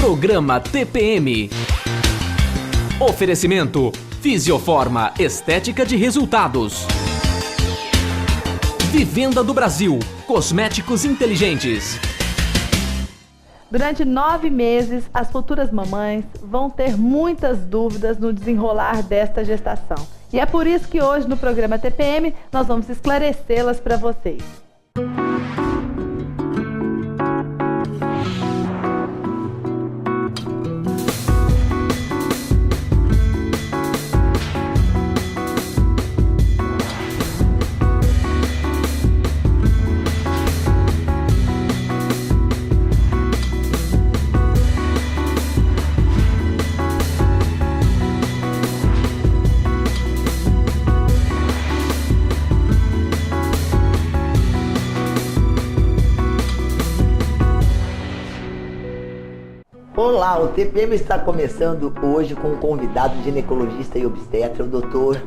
Programa TPM. Oferecimento Fisioforma Estética de Resultados. Vivenda do Brasil, cosméticos inteligentes. Durante 9 meses, as futuras mamães vão ter muitas dúvidas no desenrolar desta gestação. E é por isso que hoje no programa TPM nós vamos esclarecê-las para vocês. Olá, o TPM está começando hoje com um convidado ginecologista e obstetra, o Dr.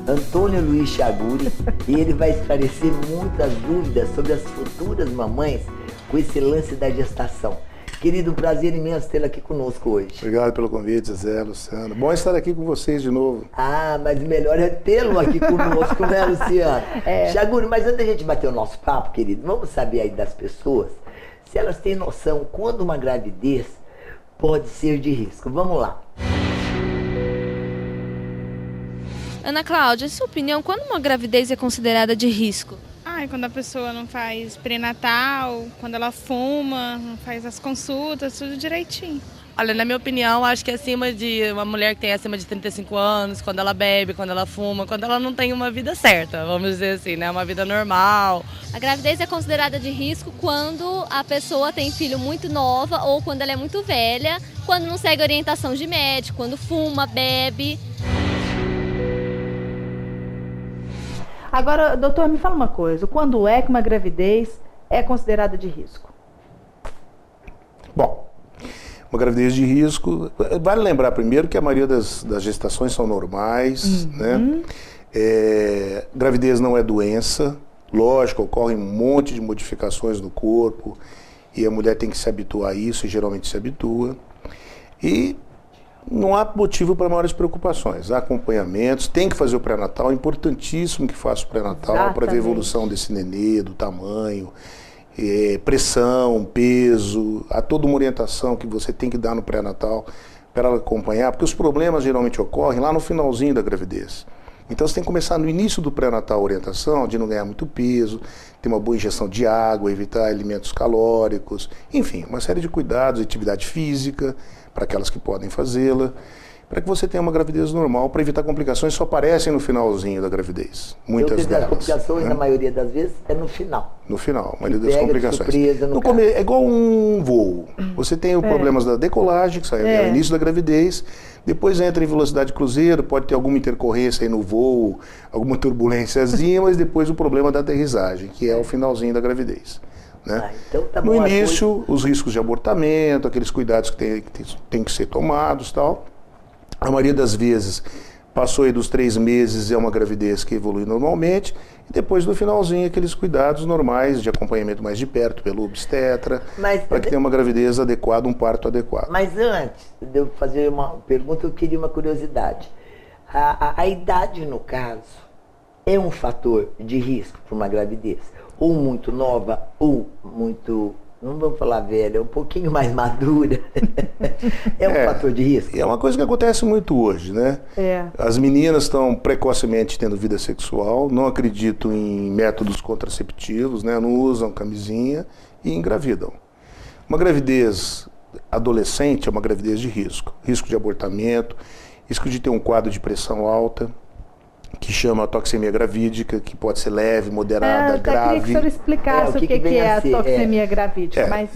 Antônio Luiz Chaguri, e ele vai esclarecer muitas dúvidas sobre as futuras mamães com esse lance da gestação. Querido, prazer imenso tê-lo aqui conosco hoje. Obrigado pelo convite, Zé, Luciano. Bom estar aqui com vocês de novo. Ah, mas melhor é tê-lo aqui conosco, né, Luciano? Chaguri, mas antes da gente bater o nosso papo, querido, vamos saber aí das pessoas se elas têm noção quando uma gravidez pode ser de risco. Vamos lá. Ana Cláudia, em sua opinião, quando uma gravidez é considerada de risco? Quando a pessoa não faz pré-natal, quando ela fuma, não faz as consultas, tudo direitinho. Olha, na minha opinião, acho que uma mulher que tem acima de 35 anos, quando ela bebe, quando ela fuma, quando ela não tem uma vida certa, vamos dizer assim, né? Uma vida normal. A gravidez é considerada de risco quando a pessoa tem filho muito nova ou quando ela é muito velha, quando não segue orientação de médico, quando fuma, bebe. Agora, doutor, me fala uma coisa. Quando é que uma gravidez é considerada de risco? Bom, uma gravidez de risco, vale lembrar primeiro que a maioria das gestações são normais, né? Gravidez não é doença, lógico, ocorrem um monte de modificações no corpo e a mulher tem que se habituar a isso e geralmente se habitua. E não há motivo para maiores preocupações. Há acompanhamentos, tem que fazer o pré-natal, é importantíssimo que faça o pré-natal para ver a evolução desse nenê, do tamanho, pressão, peso, há toda uma orientação que você tem que dar no pré-natal para ela acompanhar, porque os problemas geralmente ocorrem lá no finalzinho da gravidez. Então você tem que começar no início do pré-natal a orientação, de não ganhar muito peso, ter uma boa ingestão de água, evitar alimentos calóricos, enfim, uma série de cuidados, atividade física, para aquelas que podem fazê-la, para que você tenha uma gravidez normal, para evitar complicações que só aparecem no finalzinho da gravidez. Muitas delas. As complicações, né? Na maioria das vezes, é no final. No final, a maioria das complicações. Surpresa, é igual um voo. Você tem os problemas da decolagem, que sai no início da gravidez, depois entra em velocidade cruzeiro, pode ter alguma intercorrência aí no voo, alguma turbulênciazinha, mas depois o problema da aterrissagem, que é o finalzinho da gravidez. Né? Então tá no bom, início, os riscos de abortamento, aqueles cuidados que tem que ser tomados, tal. A maioria das vezes passou aí dos 3 meses, é uma gravidez que evolui normalmente, e depois no finalzinho aqueles cuidados normais de acompanhamento mais de perto pelo obstetra, para que tenha uma gravidez adequada, um parto adequado. Mas antes de eu fazer uma pergunta, eu queria uma curiosidade. A idade, no caso, é um fator de risco para uma gravidez? Ou muito nova, ou muito, não vamos falar velha, um pouquinho mais madura. É um fator de risco? É uma coisa que acontece muito hoje, né? As meninas estão precocemente tendo vida sexual, não acreditam em métodos contraceptivos, né? Não usam camisinha e engravidam. Uma gravidez adolescente é uma gravidez de risco. Risco de abortamento, risco de ter um quadro de pressão alta, que chama toxemia gravídica, que pode ser leve, moderada, grave. Eu queria que o senhor explicasse o que é a toxemia gravídica.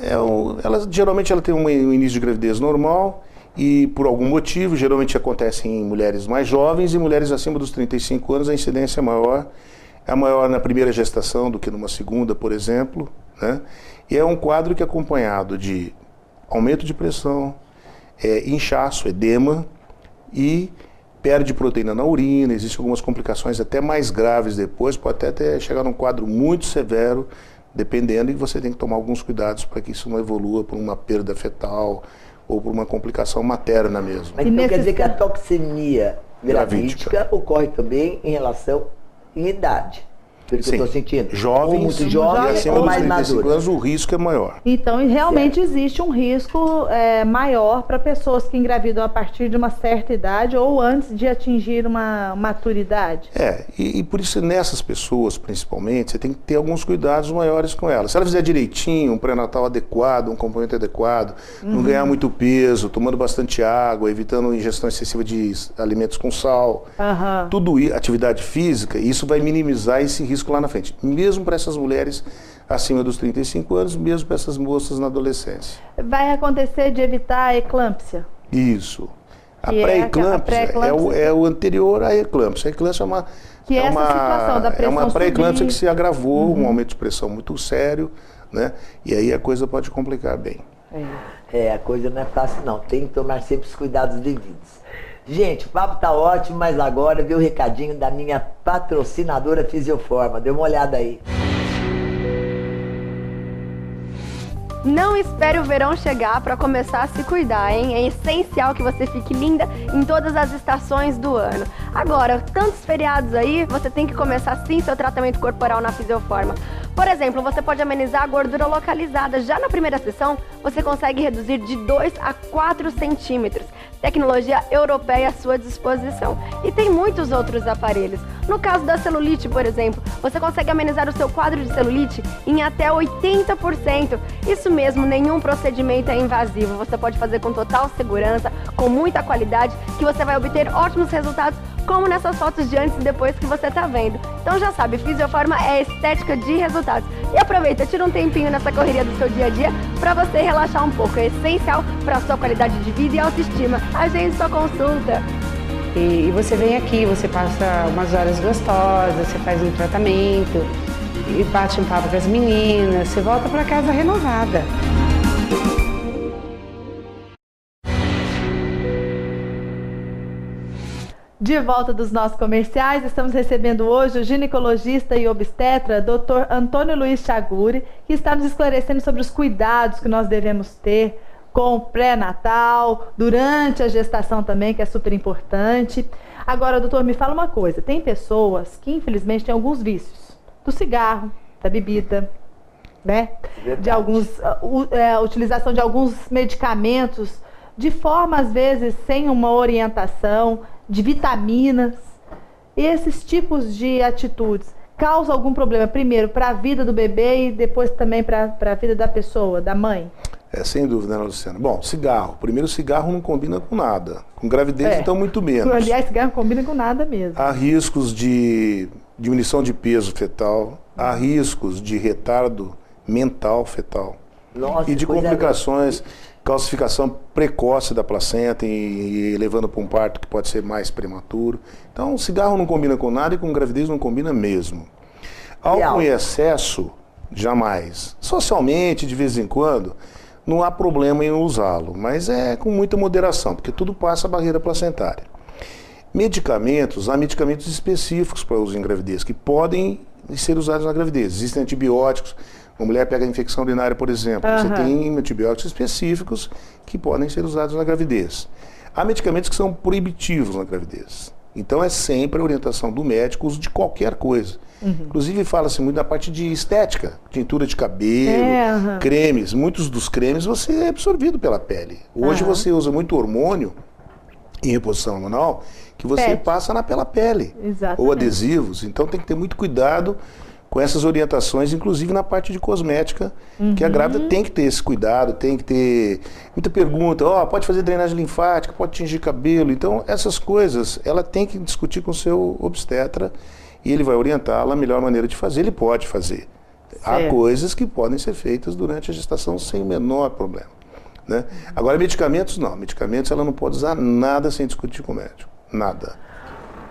Geralmente ela tem um início de gravidez normal e por algum motivo, geralmente acontece em mulheres mais jovens e mulheres acima dos 35 anos, a incidência é maior na primeira gestação do que numa segunda, por exemplo, né? E é um quadro que é acompanhado de aumento de pressão, inchaço, edema e perde proteína na urina, existem algumas complicações até mais graves depois, pode até chegar num quadro muito severo, dependendo, e você tem que tomar alguns cuidados para que isso não evolua por uma perda fetal ou por uma complicação materna mesmo. Mas então quer dizer que a toxemia gravídica ocorre também em relação à idade. Pelo que eu estou sentindo. Jovens, ou muito jovens, e acima ou dos mais 35 maduros. anos, o risco é maior. Então, realmente existe um risco maior para pessoas que engravidam a partir de uma certa idade ou antes de atingir uma maturidade. E por isso nessas pessoas, principalmente, você tem que ter alguns cuidados maiores com elas. Se ela fizer direitinho, um pré-natal adequado, um acompanhamento adequado, não ganhar muito peso, tomando bastante água, evitando ingestão excessiva de alimentos com sal, tudo isso, atividade física, isso vai minimizar esse risco lá na frente, mesmo para essas mulheres acima dos 35 anos, mesmo para essas moças na adolescência. Vai acontecer de evitar a eclâmpsia? Isso. A Que pré-eclâmpsia é o anterior à eclâmpsia. A eclâmpsia situação da pressão é uma pré-eclâmpsia subir. que se agravou, um aumento de pressão muito sério, né? E aí a coisa pode complicar bem. A coisa não é fácil não, tem que tomar sempre os cuidados devidos. Gente, o papo tá ótimo, mas agora veio o recadinho da minha patrocinadora Fisioforma. Dê uma olhada aí. Não espere o verão chegar para começar a se cuidar, hein? É essencial que você fique linda em todas as estações do ano. Agora, tantos feriados aí, você tem que começar sim seu tratamento corporal na Fisioforma. Por exemplo, você pode amenizar a gordura localizada. Já na primeira sessão, você consegue reduzir de 2 a 4 centímetros. Tecnologia europeia à sua disposição. E tem muitos outros aparelhos. No caso da celulite, por exemplo, você consegue amenizar o seu quadro de celulite em até 80%. Isso mesmo, nenhum procedimento é invasivo. Você pode fazer com total segurança, com muita qualidade, que você vai obter ótimos resultados, como nessas fotos de antes e depois que você está vendo. Então já sabe, Fisioforma é estética de resultados. E aproveita, tira um tempinho nessa correria do seu dia a dia para você relaxar um pouco. É essencial para a sua qualidade de vida e autoestima. Agende sua consulta. E você vem aqui, você passa umas horas gostosas, você faz um tratamento, e bate um papo com as meninas, você volta para casa renovada. De volta dos nossos comerciais, estamos recebendo hoje o ginecologista e obstetra Dr. Antônio Luiz Chaguri, que está nos esclarecendo sobre os cuidados que nós devemos ter com o pré-natal, durante a gestação também, que é super importante. Agora, doutor, me fala uma coisa, tem pessoas que infelizmente têm alguns vícios, do cigarro, da bebida, né? De alguns, utilização de alguns medicamentos, de forma às vezes sem uma orientação, de vitaminas. Esses tipos de atitudes causam algum problema, primeiro para a vida do bebê e depois também para a vida da pessoa, da mãe? Sem dúvida, né, Luciana? Bom, cigarro. Primeiro, cigarro não combina com nada. Com gravidez, então, muito menos. Aliás, cigarro não combina com nada mesmo. Há riscos de diminuição de peso fetal, há riscos de retardo mental fetal. Nossa, e de complicações, calcificação precoce da placenta e levando para um parto que pode ser mais prematuro. Então, cigarro não combina com nada e com gravidez não combina mesmo. Álcool em excesso, jamais. Socialmente, de vez em quando, não há problema em usá-lo, mas é com muita moderação, porque tudo passa a barreira placentária. Medicamentos, há medicamentos específicos para uso em gravidez, que podem ser usados na gravidez. Existem antibióticos, uma mulher pega infecção urinária, por exemplo, você tem antibióticos específicos que podem ser usados na gravidez. Há medicamentos que são proibitivos na gravidez. Então é sempre a orientação do médico o uso de qualquer coisa. Inclusive fala-se muito da parte de estética, tintura de cabelo, cremes. Muitos dos cremes você é absorvido pela pele. Hoje você usa muito hormônio em reposição hormonal que você passa pela pele. Exatamente. Ou adesivos. Então tem que ter muito cuidado com essas orientações, inclusive na parte de cosmética, que a grávida tem que ter esse cuidado, tem que ter muita pergunta, pode fazer drenagem linfática, pode tingir cabelo. Então essas coisas ela tem que discutir com o seu obstetra e ele vai orientá-la a melhor maneira de fazer. Ele pode fazer. Há coisas que podem ser feitas durante a gestação sem o menor problema, né? Agora medicamentos não, medicamentos ela não pode usar nada sem discutir com o médico, nada.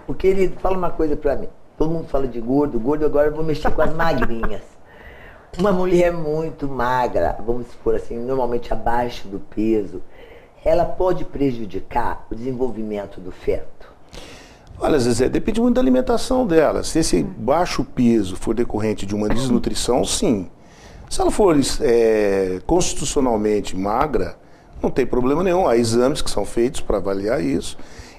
O querido, fala uma coisa pra mim. Todo mundo fala de gordo, agora eu vou mexer com as magrinhas. Uma mulher muito magra, vamos supor assim, normalmente abaixo do peso, ela pode prejudicar o desenvolvimento do feto? Olha, Zezé, depende muito da alimentação dela. Se esse baixo peso for decorrente de uma desnutrição, sim. Se ela for constitucionalmente magra, não tem problema nenhum. Há exames que são feitos para avaliar isso.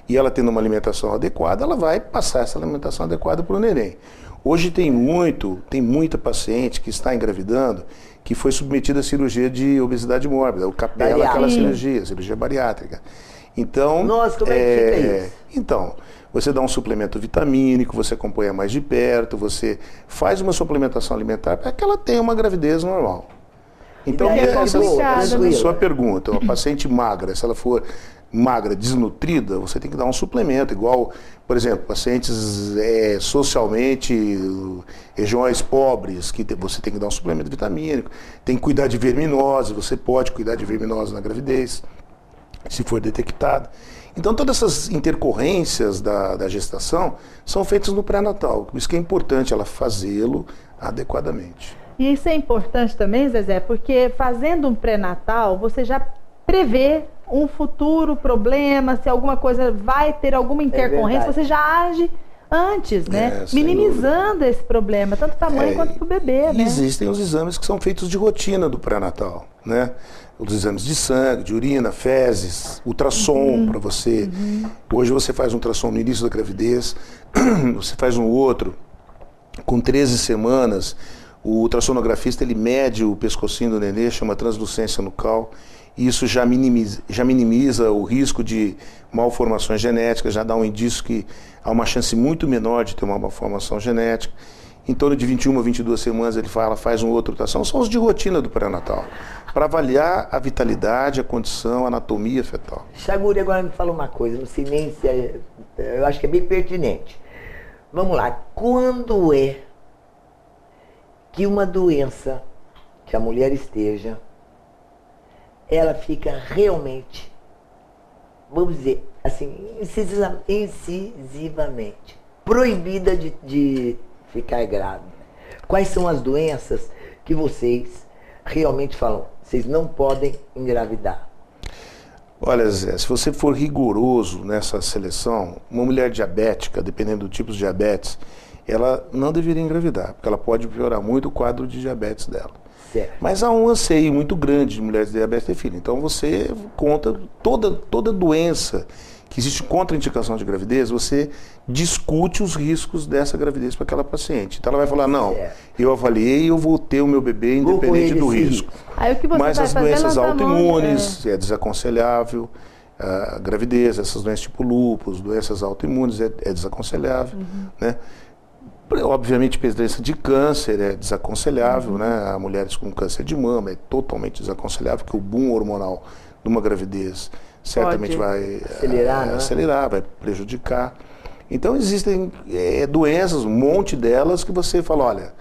E ela tendo uma alimentação adequada, ela vai passar essa alimentação adequada para o neném. Hoje tem muita paciente que está engravidando que foi submetida à cirurgia de obesidade mórbida, o capela, aquela cirurgia bariátrica. Então, nossa, como é que fica isso? Então, você dá um suplemento vitamínico, você acompanha mais de perto, você faz uma suplementação alimentar para que ela tenha uma gravidez normal. Então, essa sua pergunta, uma paciente magra, se ela for magra, desnutrida, você tem que dar um suplemento, igual, por exemplo, pacientes socialmente, regiões pobres, que você tem que dar um suplemento vitamínico, tem que cuidar de verminose, você pode cuidar de verminose na gravidez, se for detectada. Então, todas essas intercorrências da gestação são feitas no pré-natal, por isso que é importante ela fazê-lo adequadamente. E isso é importante também, Zezé, porque fazendo um pré-natal, você já prevê um futuro problema, se alguma coisa vai ter alguma intercorrência, você já age antes, né? Minimizando esse problema, tanto para a mãe quanto para o bebê, né? Existem os exames que são feitos de rotina do pré-natal, né? Os exames de sangue, de urina, fezes, ultrassom para você. Hoje você faz um ultrassom no início da gravidez, você faz um outro com 13 semanas. O ultrassonografista ele mede o pescocinho do nenê, chama translucência nucal. Isso já minimiza o risco de malformações genéticas, já dá um indício que há uma chance muito menor de ter uma malformação genética. Em torno de 21 a 22 semanas ele faz um outro ultrassom, são os de rotina do pré-natal, para avaliar a vitalidade, a condição, a anatomia fetal. Chaguri, agora me fala uma coisa, não sei nem se eu acho que é bem pertinente. Vamos lá, quando é que uma doença que a mulher esteja, ela fica realmente, vamos dizer assim, incisivamente proibida de ficar grávida? Quais são as doenças que vocês realmente falam, vocês não podem engravidar? Olha, Zé, se você for rigoroso nessa seleção, uma mulher diabética, dependendo do tipo de diabetes, ela não deveria engravidar, porque ela pode piorar muito o quadro de diabetes dela. Certo. Mas há um anseio muito grande de mulheres de diabetes ter filho. Então você conta toda doença que existe contraindicação de gravidez, você discute os riscos dessa gravidez para aquela paciente. Então ela vai falar, não, eu avaliei e eu vou ter o meu bebê independente do risco. Aí, o que você mas vai as fazer doenças autoimunes é desaconselhável, a gravidez, essas doenças tipo lúpus, doenças autoimunes é desaconselhável, né? Obviamente, doença de câncer é desaconselhável, né? Mulheres com câncer de mama é totalmente desaconselhável, porque o boom hormonal de uma gravidez certamente vai acelerar, vai prejudicar. Então, existem doenças, um monte delas, que você fala, olha,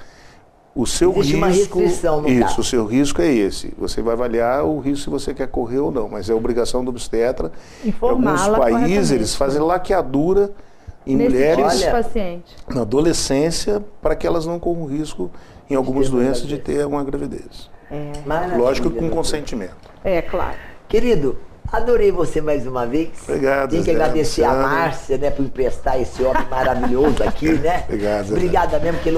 o seu Existe risco... uma restrição no caso. O seu risco é esse. Você vai avaliar o risco se você quer correr ou não, mas é obrigação do obstetra. Em alguns países, eles fazem laqueadura em mulheres na adolescência para que elas não corram risco em algumas doenças de ter uma gravidez. Lógico, com consentimento. É, claro. Querido, adorei você mais uma vez. Obrigado, Tem que agradecer a Márcia, né, por emprestar esse homem maravilhoso aqui, né? Obrigado. Obrigada mesmo, porque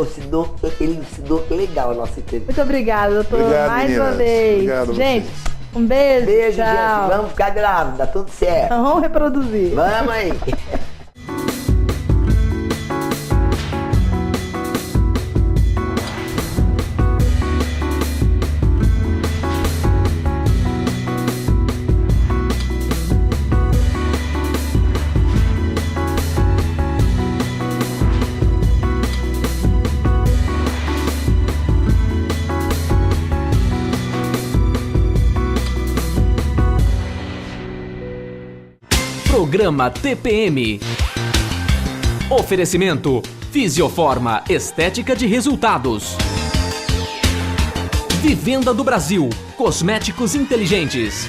ele elucidou legal a nossa entrevista. Muito obrigada, doutor. Obrigado, mais meninas. uma vez. Obrigado, gente, um beijo. Beijo, tchau. gente. Vamos ficar grávidos, dá tudo certo. Vamos reproduzir. Vamos aí. Programa TPM. Oferecimento Fisioforma Estética de Resultados. Vivenda do Brasil. Cosméticos inteligentes.